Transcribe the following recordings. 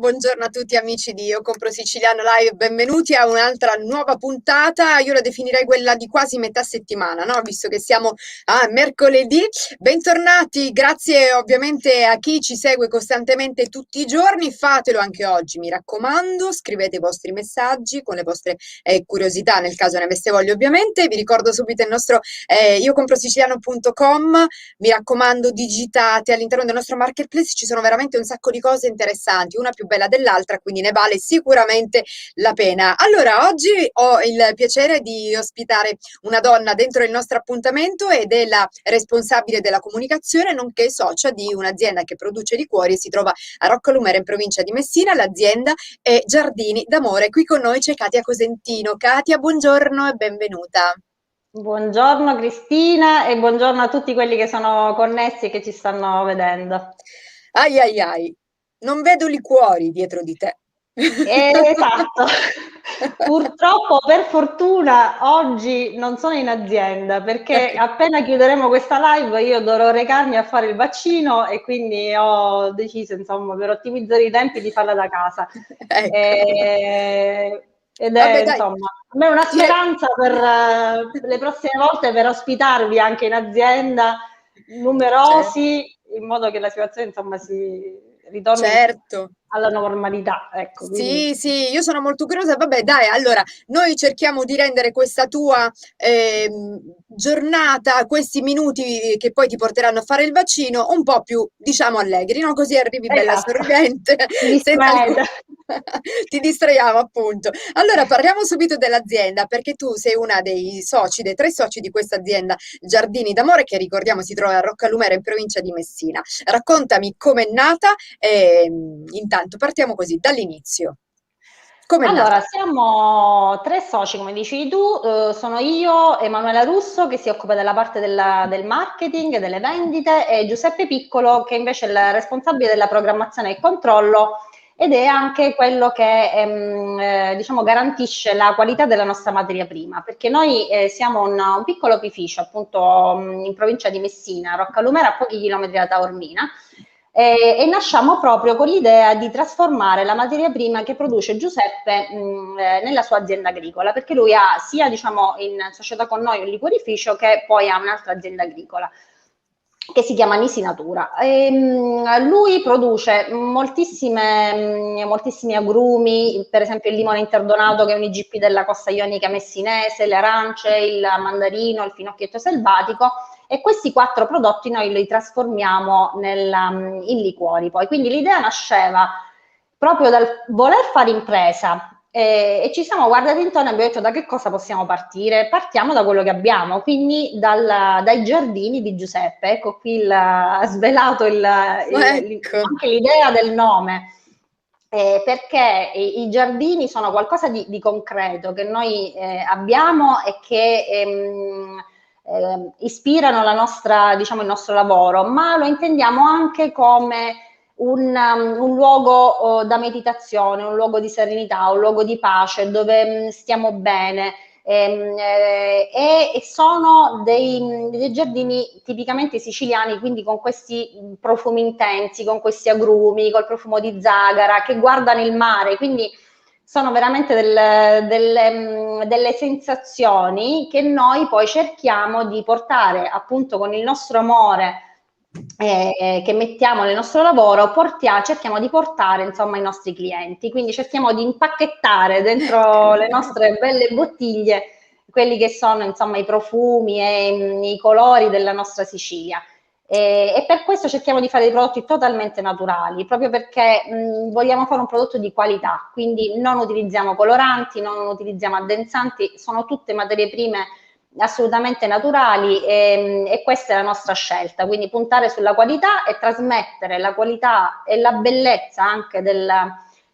Buongiorno a tutti amici di Io Compro Siciliano Live, benvenuti a un'altra nuova puntata. Io la definirei quella di quasi metà settimana, no? Visto che siamo a mercoledì. Bentornati, grazie ovviamente a chi ci segue costantemente tutti i giorni, fatelo anche oggi, mi raccomando, scrivete i vostri messaggi con le vostre curiosità, nel caso ne aveste voglia ovviamente. Vi ricordo subito il nostro iocomprosiciliano.com, mi raccomando digitate, all'interno del nostro marketplace ci sono veramente un sacco di cose interessanti, una più bella dell'altra, quindi ne vale sicuramente la pena. Allora, oggi ho il piacere di ospitare una donna dentro il nostro appuntamento ed è la responsabile della comunicazione, nonché socia di un'azienda che produce liquori e si trova a Roccalumera in provincia di Messina. L'azienda è Giardini d'Amore. Qui con noi c'è Katia Cosentino. Katia, buongiorno e benvenuta. Buongiorno Cristina e buongiorno a tutti quelli che sono connessi e che ci stanno vedendo. Ai ai ai, non vedo liquori dietro di te. Esatto. Purtroppo, per fortuna, oggi non sono in azienda perché appena chiuderemo questa live io dovrò recarmi a fare il vaccino e quindi ho deciso, insomma, per ottimizzare i tempi di farla da casa. Ecco. Ed Vabbè, è, dai. insomma, a me è una speranza per le prossime volte per ospitarvi anche in azienda numerosi, in modo che la situazione, insomma, si ritorni Certo. alla normalità, ecco. Sì, sì, io sono molto curiosa. Vabbè, dai, allora, noi cerchiamo di rendere questa tua giornata, questi minuti che poi ti porteranno a fare il vaccino, un po' più, diciamo, allegri, no? Così arrivi bella Esatto. sorridente, senza alcun... Ti distraiamo, appunto. Allora, parliamo subito dell'azienda, perché tu sei una dei soci, dei 3 soci di questa azienda Giardini d'Amore, che ricordiamo si trova a Roccalumera in provincia di Messina. Raccontami com'è nata e intanto partiamo così, dall'inizio. Com'è Allora, nata? siamo 3 soci, come dicevi tu, sono io, Emanuela Russo, che si occupa della parte del marketing, delle vendite, e Giuseppe Piccolo, che invece è il responsabile della programmazione e controllo, ed è anche quello che diciamo, garantisce la qualità della nostra materia prima, perché noi siamo un piccolo opificio, appunto in provincia di Messina, Roccalumera, a pochi chilometri da Taormina, e nasciamo proprio con l'idea di trasformare la materia prima che produce Giuseppe nella sua azienda agricola, perché lui ha sia, diciamo, in società con noi un liquorificio che poi ha un'altra azienda agricola che si chiama Nisi Natura. Lui produce moltissimi agrumi, per esempio il limone interdonato, che è un IGP della costa ionica messinese, le arance, il mandarino, il finocchietto selvatico, e questi 4 prodotti noi li trasformiamo in liquori poi. Quindi l'idea nasceva proprio dal voler fare impresa, e ci siamo guardati intorno e abbiamo detto: da che cosa possiamo partire? Partiamo da quello che abbiamo, quindi dai giardini di Giuseppe. Ecco qui svelato Ecco. anche l'idea del nome. Perché i giardini sono qualcosa di concreto che noi abbiamo e che ispirano diciamo, il nostro lavoro, ma lo intendiamo anche come un luogo da meditazione, un luogo di serenità, un luogo di pace dove stiamo bene. E sono dei giardini tipicamente siciliani, quindi con questi profumi intensi, con questi agrumi, col profumo di zagara, che guardano il mare, quindi sono veramente delle sensazioni che noi poi cerchiamo di portare, appunto, con il nostro amore che mettiamo nel nostro lavoro, cerchiamo di portare, insomma, ai nostri clienti. Quindi cerchiamo di impacchettare dentro le nostre belle bottiglie quelli che sono, insomma, i profumi e i colori della nostra Sicilia. E per questo cerchiamo di fare dei prodotti totalmente naturali, proprio perché vogliamo fare un prodotto di qualità, quindi non utilizziamo coloranti, non utilizziamo addensanti, sono tutte materie prime assolutamente naturali, e questa è la nostra scelta, quindi puntare sulla qualità e trasmettere la qualità e la bellezza anche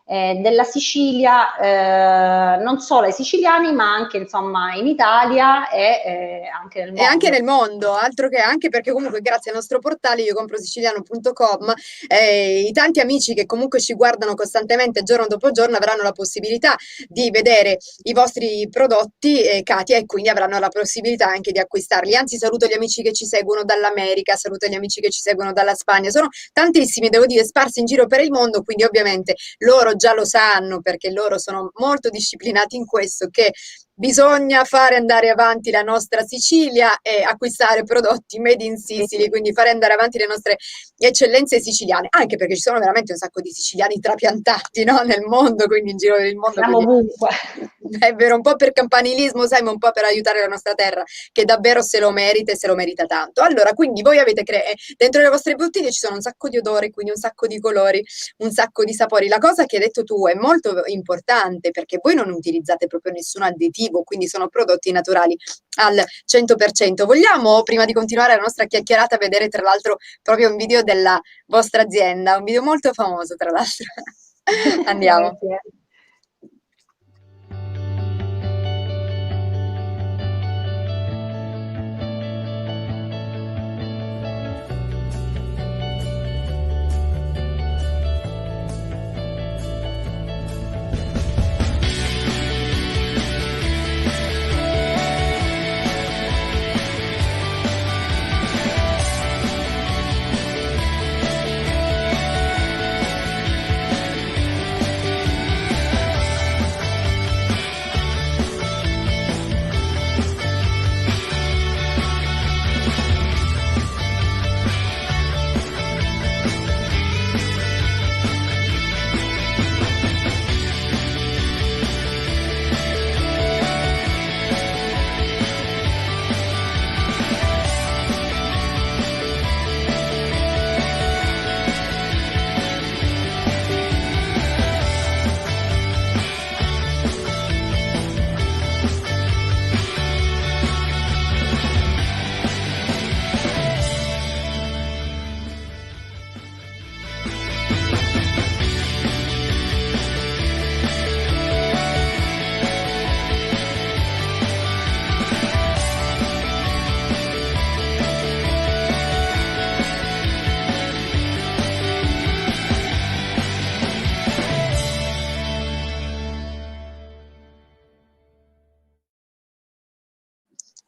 della Sicilia, non solo ai siciliani, ma anche insomma in Italia e anche nel E anche mondo. nel mondo, altro che anche perché comunque grazie al nostro portale io compro siciliano.com, i tanti amici che comunque ci guardano costantemente giorno dopo giorno avranno la possibilità di vedere i vostri prodotti, Katia, e quindi avranno la possibilità anche di acquistarli. Anzi, saluto gli amici che ci seguono dall'America, saluto gli amici che ci seguono dalla Spagna, sono tantissimi, devo dire, sparsi in giro per il mondo, quindi ovviamente loro già lo sanno perché loro sono molto disciplinati in questo, che bisogna fare andare avanti la nostra Sicilia e acquistare prodotti made in Sicily, quindi fare andare avanti le nostre eccellenze siciliane, anche perché ci sono veramente un sacco di siciliani trapiantati, no? Nel mondo, quindi in giro per il mondo, Siamo quindi ovunque. è vero, un po' per campanilismo, sai, ma un po' per aiutare la nostra terra, che davvero se lo merita e se lo merita tanto. Allora, quindi voi avete dentro le vostre bottiglie ci sono un sacco di odori, quindi un sacco di colori, un sacco di sapori. La cosa che hai detto tu è molto importante perché voi non utilizzate proprio nessun additivo, quindi sono prodotti naturali al 100%. Vogliamo, prima di continuare la nostra chiacchierata, vedere tra l'altro proprio un video della vostra azienda, un video molto famoso tra l'altro. Andiamo. Volentieri.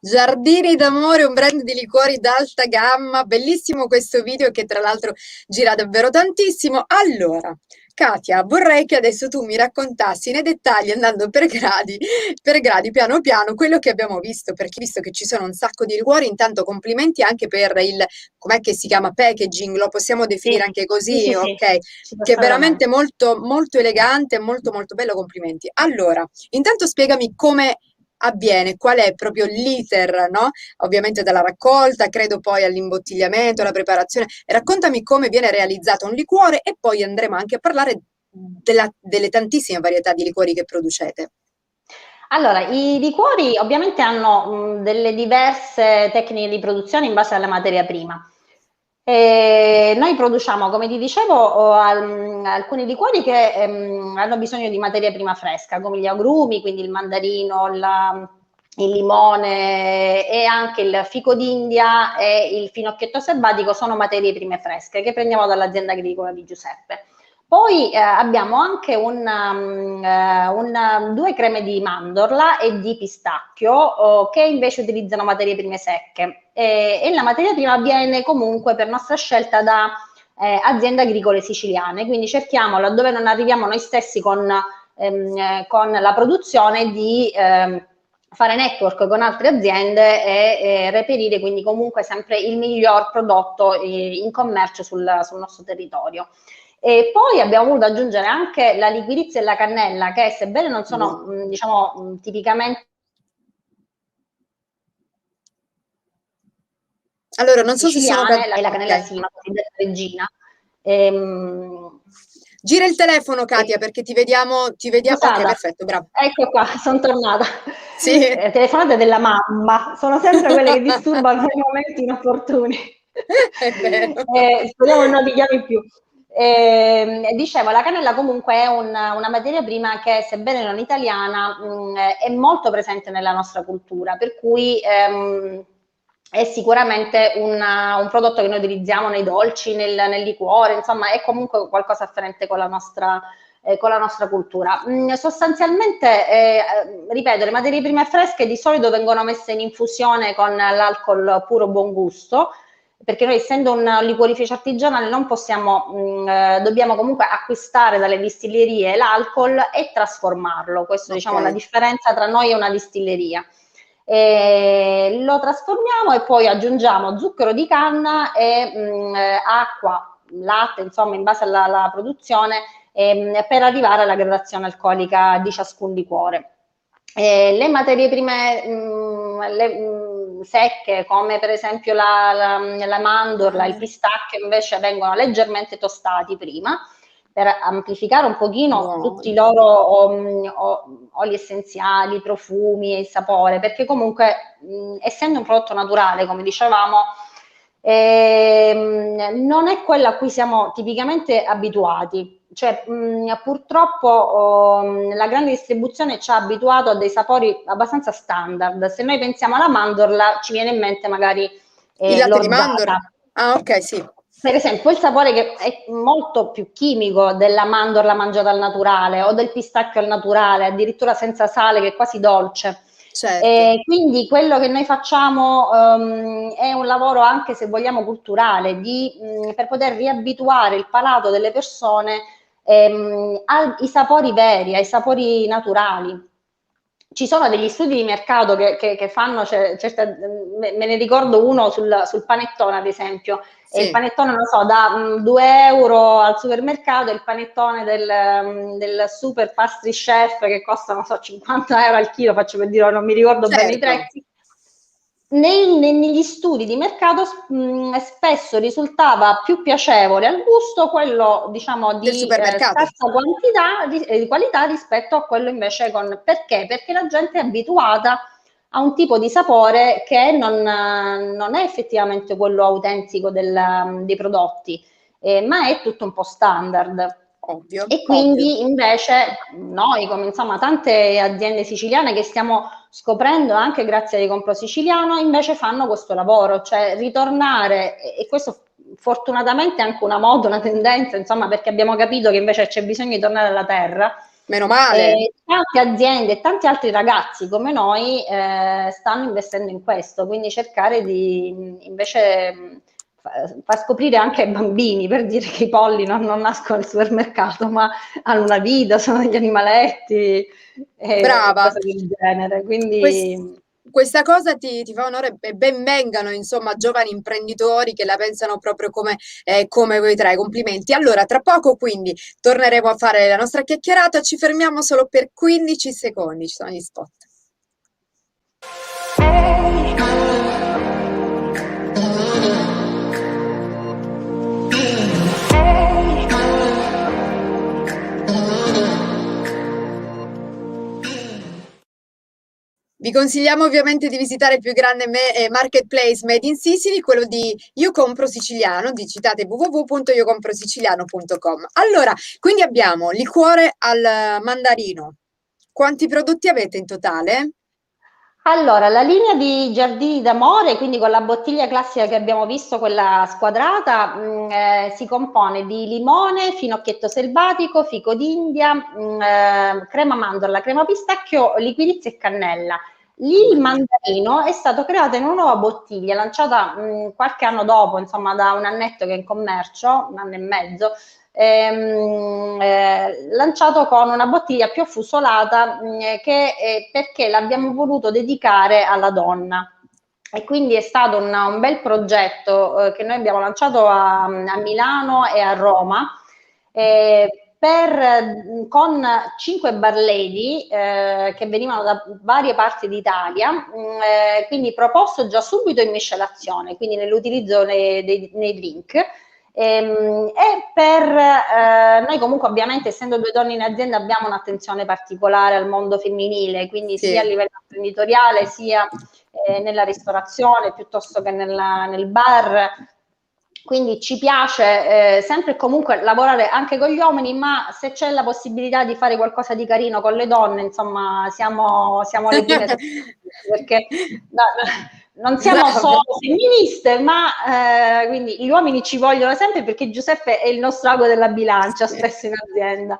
Giardini d'Amore, un brand di liquori d'alta gamma, bellissimo questo video che tra l'altro gira davvero tantissimo. Allora, Katia, vorrei che adesso tu mi raccontassi nei dettagli, andando per gradi, piano piano, quello che abbiamo visto, perché visto che ci sono un sacco di liquori, intanto complimenti anche per il, com'è che si chiama, packaging, lo possiamo definire Sì, anche sì, così, sì, sì, ok? Che è veramente assolutamente. molto, molto elegante, molto, molto bello, complimenti. Allora, intanto spiegami come avviene, qual è proprio l'iter, no? Ovviamente dalla raccolta, credo poi all'imbottigliamento, alla preparazione. Raccontami come viene realizzato un liquore e poi andremo anche a parlare delle tantissime varietà di liquori che producete. Allora, i liquori ovviamente hanno delle diverse tecniche di produzione in base alla materia prima. Noi produciamo, come ti dicevo, alcuni liquori che hanno bisogno di materia prima fresca, come gli agrumi, quindi il mandarino, il limone e anche il fico d'India e il finocchietto selvatico sono materie prime fresche che prendiamo dall'azienda agricola di Giuseppe. Poi abbiamo anche due creme di mandorla e di pistacchio che invece utilizzano materie prime secche e la materia prima viene comunque per nostra scelta da aziende agricole siciliane, quindi cerchiamo laddove non arriviamo noi stessi con la produzione di fare network con altre aziende e reperire quindi comunque sempre il miglior prodotto in commercio sul nostro territorio. E poi abbiamo voluto aggiungere anche la liquirizia e la cannella, che sebbene non sono, diciamo, tipicamente Allora, non so se sono... siciliane, la cannella Ok. sì, una cosiddetta regina. Gira il telefono, Katia, E, perché ti vediamo, ti vediamo. Ok, scusata, perfetto, bravo. ecco qua, sono tornata. Sì. Telefonate della mamma, sono sempre quelle che disturbano nei momenti inopportuni. È vero. Speriamo che non ti chiami più. Dicevo, la cannella comunque è una materia prima che, sebbene non italiana, è molto presente nella nostra cultura, per cui è sicuramente un prodotto che noi utilizziamo nei dolci, nel liquore, insomma è comunque qualcosa afferente con la nostra cultura. Sostanzialmente, ripeto, le materie prime fresche di solito vengono messe in infusione con l'alcol puro buon gusto, perché noi, essendo un liquorificio artigianale, non possiamo, dobbiamo comunque acquistare dalle distillerie l'alcol e trasformarlo. Questo, diciamo, è la differenza tra noi e una distilleria. Lo trasformiamo e poi aggiungiamo zucchero di canna e acqua, latte, insomma, in base alla produzione, per arrivare alla gradazione alcolica di ciascun liquore. Le materie prime secche, come per esempio la mandorla, il pistacchio, invece vengono leggermente tostati prima per amplificare un pochino tutti i loro oli essenziali, profumi e il sapore, perché comunque essendo un prodotto naturale, come dicevamo, non è quello a cui siamo tipicamente abituati. Cioè, purtroppo la grande distribuzione ci ha abituato a dei sapori abbastanza standard. Se noi pensiamo alla mandorla, ci viene in mente magari il latte di l'orzata. mandorla. Ah, ok, sì. Per esempio, il sapore che è molto più chimico della mandorla mangiata al naturale o del pistacchio al naturale, addirittura senza sale, che è quasi dolce. Certo. Quindi quello che noi facciamo è un lavoro, anche se vogliamo culturale, per poter riabituare il palato delle persone ai sapori veri, ai sapori naturali. Ci sono degli studi di mercato che fanno, me ne ricordo uno sul panettone, ad esempio. Sì. Il panettone, non so, da 2 euro al supermercato, il panettone del super pastry chef che costa, non so, 50 euro al chilo, faccio per dire, non mi ricordo bene i prezzi. Negli studi di mercato spesso risultava più piacevole al gusto quello, diciamo, di scarsa quantità, di qualità, rispetto a quello invece perché? Perché la gente è abituata a un tipo di sapore che non è effettivamente quello autentico dei prodotti, ma è tutto un po' standard. Ovvio, e quindi invece noi, come insomma tante aziende siciliane che stiamo scoprendo anche grazie ai Compro Siciliano, invece fanno questo lavoro, cioè ritornare, e questo fortunatamente è anche una moda, una tendenza, insomma, perché abbiamo capito che invece c'è bisogno di tornare alla terra. Meno male. Tante aziende e tanti altri ragazzi come noi stanno investendo in questo, quindi cercare di invece far scoprire anche ai bambini, per dire che i polli non nascono al supermercato, ma hanno una vita, sono degli animaletti e cose del genere. Quindi questa cosa ti fa onore e ben vengano, insomma, giovani imprenditori che la pensano proprio come voi tre. Complimenti. Allora, tra poco quindi torneremo a fare la nostra chiacchierata, ci fermiamo solo per 15 secondi, ci sono gli spot. Vi consigliamo ovviamente di visitare il più grande marketplace made in Sicily, quello di Io Compro Siciliano, digitate www.iocomprosiciliano.com. Allora, quindi abbiamo liquore al mandarino. Quanti prodotti avete in totale? Allora, la linea di Giardini d'Amore, quindi con la bottiglia classica che abbiamo visto, quella squadrata, si compone di limone, finocchietto selvatico, fico d'India, crema mandorla, crema pistacchio, liquirizia e cannella. Lì il mandarino è stato creato in una nuova bottiglia, lanciata qualche anno dopo, insomma da un annetto che è in commercio, un anno e mezzo, lanciato con una bottiglia più affusolata perché l'abbiamo voluto dedicare alla donna. E quindi è stato un bel progetto che noi abbiamo lanciato a Milano e a Roma, con 5 bar lady che venivano da varie parti d'Italia, quindi proposto già subito in miscelazione, quindi nell'utilizzo nei drink. E noi comunque, ovviamente, essendo 2 donne in azienda, abbiamo un'attenzione particolare al mondo femminile, quindi sia a livello imprenditoriale sia nella ristorazione piuttosto che nel bar. quindi ci piace sempre e comunque lavorare anche con gli uomini, ma se c'è la possibilità di fare qualcosa di carino con le donne, insomma, siamo le prime sottoscritte, perché non siamo Brava. solo femministe, ma quindi gli uomini ci vogliono sempre, perché Giuseppe è il nostro ago della bilancia Sì. spesso in azienda.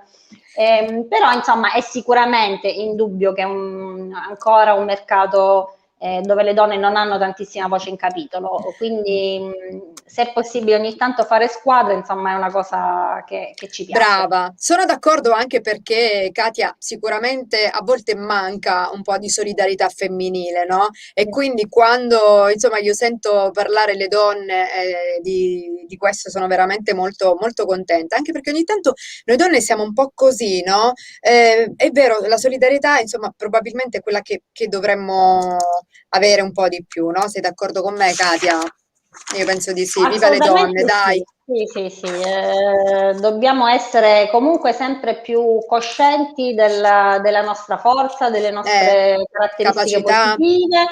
Però insomma è sicuramente indubbio che è ancora un mercato dove le donne non hanno tantissima voce in capitolo, quindi se è possibile ogni tanto fare squadra, insomma è una cosa che ci piace. Brava, sono d'accordo anche perché Katia sicuramente a volte manca un po' di solidarietà femminile, no? E quindi quando insomma io sento parlare le donne di questo sono veramente molto, molto contenta, anche perché ogni tanto noi donne siamo un po' così, no? È vero, la solidarietà insomma probabilmente è quella che dovremmo avere un po' di più, no? Sei d'accordo con me, Katia? Io penso di sì, viva le donne, Assolutamente dai. sì, sì, sì, sì. Dobbiamo essere comunque sempre più coscienti della nostra forza, delle Eh, nostre caratteristiche capacità, positive.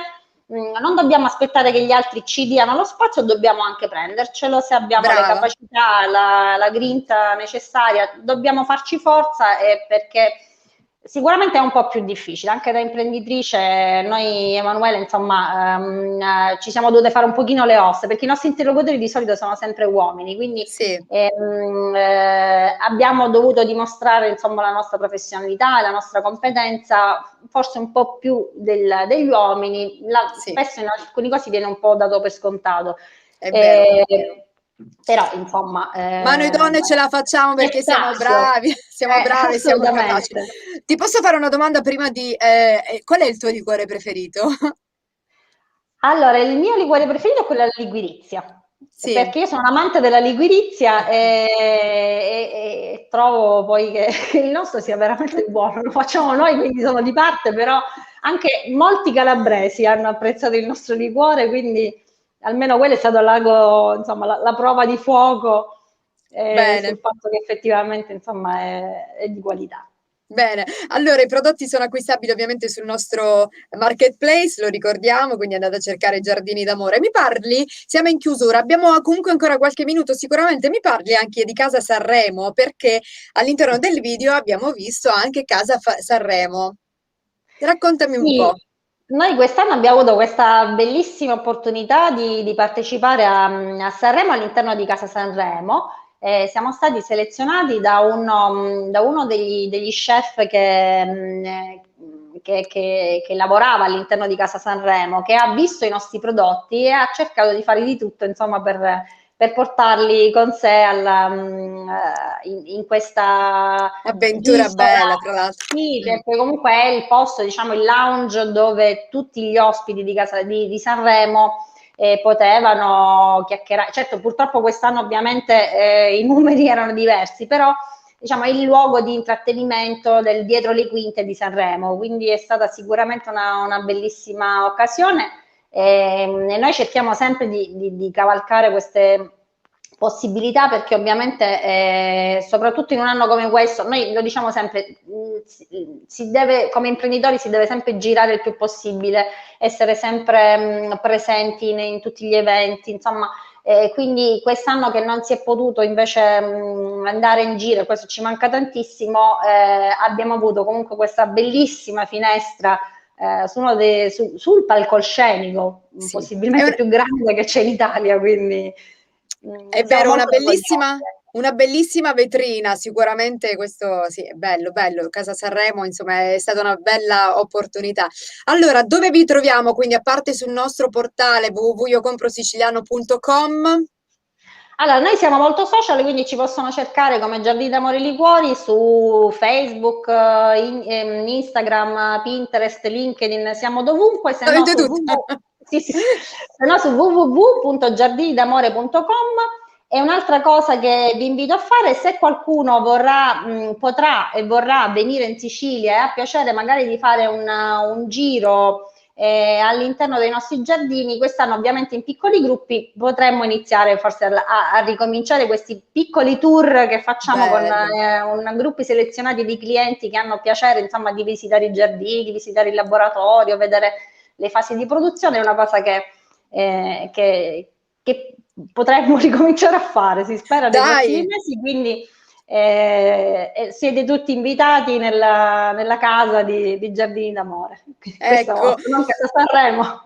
Non dobbiamo aspettare che gli altri ci diano lo spazio, dobbiamo anche prendercelo se abbiamo le brava. capacità, la grinta necessaria, dobbiamo farci forza, perché sicuramente è un po' più difficile. Anche da imprenditrice, noi, Emanuele, insomma, ci siamo dovute fare un pochino le ossa, perché i nostri interlocutori di solito sono sempre uomini, quindi Sì, abbiamo dovuto dimostrare, insomma, la nostra professionalità e la nostra competenza, forse un po' più degli uomini. sì, Spesso in alcuni casi viene un po' dato per scontato. è vero. Eh, Però, insomma, Ma noi donne ce la facciamo è perché siamo sazio, bravi, siamo bravi e siamo capaci. assolutamente. Ti posso fare una domanda prima di... qual è il tuo liquore preferito? Allora, il mio liquore preferito è quello alla ligurizia, Sì, perché io sono un amante della ligurizia e trovo poi che il nostro sia veramente buono. Lo facciamo noi, quindi sono di parte, però anche molti calabresi hanno apprezzato il nostro liquore, quindi almeno quello è stato insomma, la prova di fuoco sul bene. fatto che effettivamente, insomma, è di qualità. Bene, allora i prodotti sono acquistabili ovviamente sul nostro marketplace, lo ricordiamo, quindi andate a cercare Giardini d'Amore. Mi parli? Siamo in chiusura, abbiamo comunque ancora qualche minuto, sicuramente mi parli anche di Casa Sanremo, perché all'interno del video abbiamo visto anche Sanremo. Raccontami un Sì, po'. noi quest'anno abbiamo avuto questa bellissima opportunità di partecipare a Sanremo all'interno di Casa Sanremo. Siamo stati selezionati da uno degli chef che lavorava all'interno di Casa Sanremo, che ha visto i nostri prodotti e ha cercato di fare di tutto, insomma, per portarli con sé in questa Avventura isola. bella, tra l'altro. Sì, perché comunque è il posto, diciamo, il lounge dove tutti gli ospiti di Sanremo potevano chiacchierare. Certo, purtroppo quest'anno ovviamente i numeri erano diversi, però diciamo è il luogo di intrattenimento del dietro le quinte di Sanremo, quindi è stata sicuramente una bellissima occasione. E noi cerchiamo sempre di cavalcare queste possibilità, perché ovviamente soprattutto in un anno come questo, noi lo diciamo sempre, si deve, come imprenditori si deve sempre girare il più possibile, essere sempre presenti in tutti gli eventi, insomma. Quindi quest'anno che non si è potuto invece andare in giro, questo ci manca tantissimo, abbiamo avuto comunque questa bellissima finestra sul palcoscenico, Sì, possibilmente più grande che c'è in Italia, quindi è siamo vero, molto orgogliosi. una bellissima vetrina, sicuramente questo sì, è bello, bello. Casa Sanremo, insomma, è stata una bella opportunità. Allora, dove vi troviamo? Quindi, a parte sul nostro portale www.iocomprosiciliano.com. Allora, noi siamo molto social, quindi ci possono cercare come Giardini d'Amore Liquori su Facebook, Instagram, Pinterest, LinkedIn, siamo dovunque, Avete tutto. sì, sì, se no su www.giardinidamore.com. E un'altra cosa che vi invito a fare, se qualcuno potrà e vorrà venire in Sicilia e ha piacere magari di fare un giro all'interno dei nostri giardini, quest'anno ovviamente in piccoli gruppi, potremmo iniziare forse a ricominciare questi piccoli tour che facciamo con Bello. gruppi selezionati di clienti che hanno piacere, insomma, di visitare i giardini, di visitare il laboratorio, vedere le fasi di produzione. È una cosa che potremmo ricominciare a fare, si spera, nei prossimi Dai! mesi, quindi siete tutti invitati nella casa di Giardini d'Amore. Questa Ecco. volta, non casa Sanremo.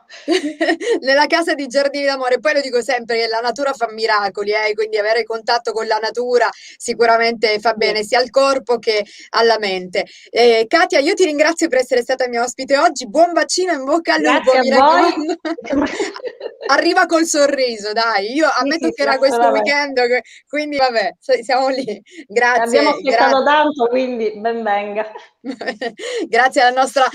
Nella casa di Giardini d'Amore, poi lo dico sempre che la natura fa miracoli, quindi avere contatto con la natura sicuramente fa Sì. bene sia al corpo che alla mente. Katia, io ti ringrazio per essere stata mia ospite oggi, buon vaccino, in bocca al lupo, Grazie a mi voi. raccomando. Arriva col sorriso, dai, io Sì, ammetto sì, che sì, era questo assolutamente. weekend, quindi vabbè, siamo lì. Abbiamo Grazie, aspettato tanto, quindi ben venga. Grazie alla nostra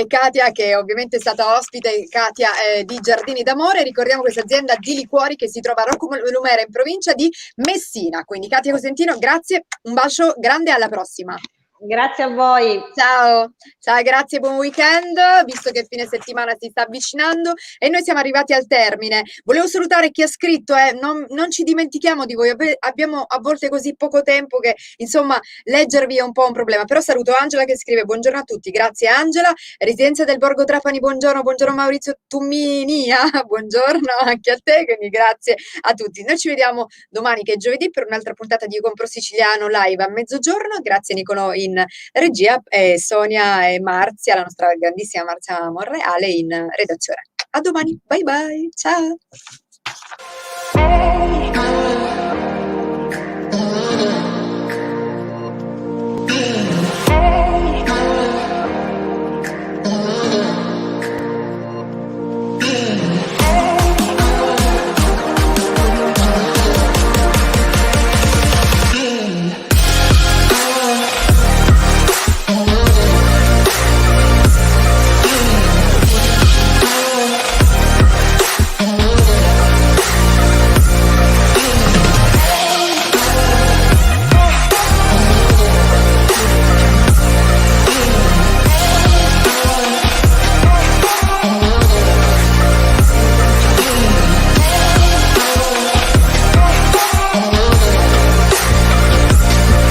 Katia, che ovviamente è stata ospite, Katia di Giardini d'Amore. Ricordiamo questa azienda di liquori che si trova a Rocco Lumera in provincia di Messina. Quindi Katia Cosentino, grazie, un bacio grande, alla prossima. Grazie a voi. Ciao, ciao, grazie, buon weekend, visto che il fine settimana si sta avvicinando e noi siamo arrivati al termine. Volevo salutare chi ha scritto, non ci dimentichiamo di voi, abbiamo a volte così poco tempo che insomma leggervi è un po' un problema, però saluto Angela che scrive buongiorno a tutti, grazie Angela, Residenza del Borgo Trapani, buongiorno, buongiorno Maurizio Tumminia, buongiorno anche a te, quindi grazie a tutti. Noi ci vediamo domani che è giovedì per un'altra puntata di Compro Siciliano live a mezzogiorno, grazie Nicolò in regia, Sonia e Marzia, la nostra grandissima Marzia Monreale in redazione. A domani, bye bye, ciao!